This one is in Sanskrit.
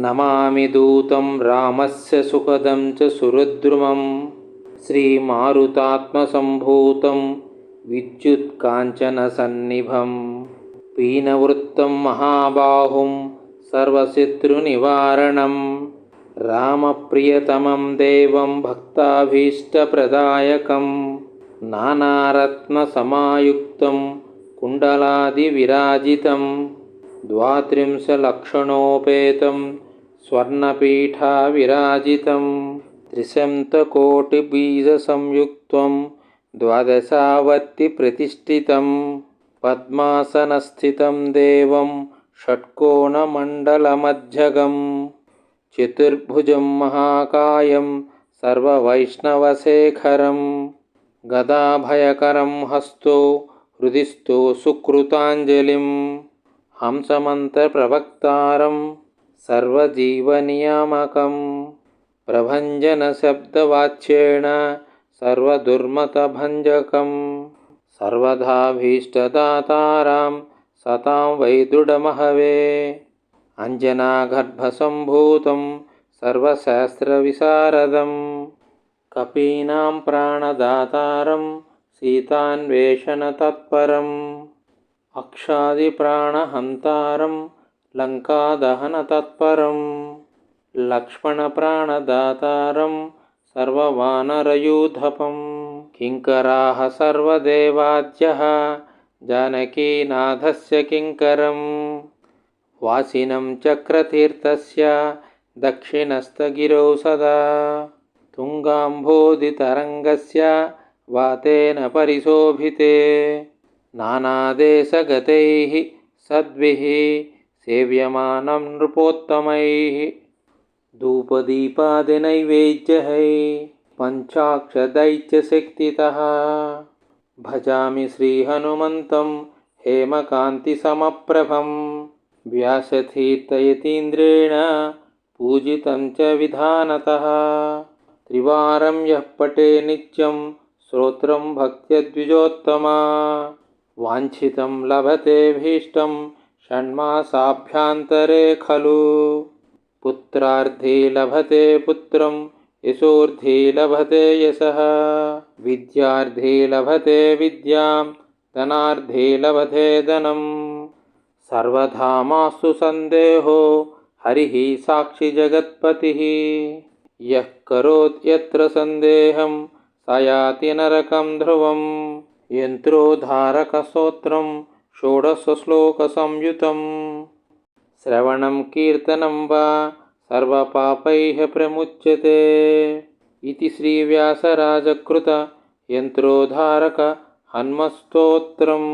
नमामि दूतं रामस्य सुखदं च सुहृद्रुमं श्रीमारुतात्मसम्भूतं विद्युत्काञ्चनसन्निभं पीनवृत्तं महाबाहुं सर्वशत्रुनिवारणं रामप्रियतमं देवं भक्ताभीष्टप्रदायकं नानारत्नसमायुक्तं कुण्डलादिविराजितं द्वात्रिंशलक्षणोपेतं स्वर्णपीठाविराजितं त्रिशतकोटिबीजसंयुक्तं द्वादशावर्तिप्रतिष्ठितं पद्मासनस्थितं देवं षट्कोणमण्डलमध्यगं चतुर्भुजं महाकायं सर्ववैष्णवशेखरं गदाभयकरं हस्तो हृदिस्थो सुकृताञ्जलिं हंसमन्त्रप्रवक्तारं सर्वजीवनियामकं प्रभञ्जनशब्दवाच्येन सर्वदुर्मतभञ्जकं सर्वदाभीष्टदातारां सतां वै दृढमहवे अञ्जनागर्भसम्भूतं सर्वशास्त्रविशारदं कपीनां प्राणदातारं सीतान्वेषणतत्परम् अक्षादिप्राणहन्तारं लङ्कादहनतत्परं लक्ष्मणप्राणदातारं सर्ववानरयूथपं किङ्कराः सर्वदेवाद्यः जानकीनाथस्य किङ्करं वासिनं चक्रतीर्थस्य दक्षिणस्थगिरौ सदा तुङ्गाम्भोधितरङ्गस्य वातेन परिशोभिते नानादेशगतैः सद्भिः सेव्यमानं नृपोत्तमैः धूपदीपादिनैवेद्यैः पञ्चाक्षदैत्यशक्तितः भजामि श्रीहनुमन्तं हेमकान्तिसमप्रभं व्यासतीर्थयतीन्द्रेण पूजितं च विधानतः त्रिवारं यः पठे नित्यं स्तोत्रं भक्त्या वाञ्छितं लभते भीष्टं षण्मासाभ्यन्तरे खलु पुत्रार्थे लभते पुत्रं यशोर्थे लभते यशः विद्यार्थे लभते विद्यां धनार्थे लभते धनं सर्वधा मास्तु सन्देहो हरिः साक्षी जगत्पतिः यः करोति यत्र सन्देहं स याति नरकं ध्रुवं यन्त्रोद्धारकस्तोत्रं षोडशश्लोकसंयुतं श्रवणं कीर्तनं वा सर्वपापैः प्रमुच्यते इति श्रीव्यासराजकृत यन्त्रोद्धारक हनुमत्स्तोत्रम्।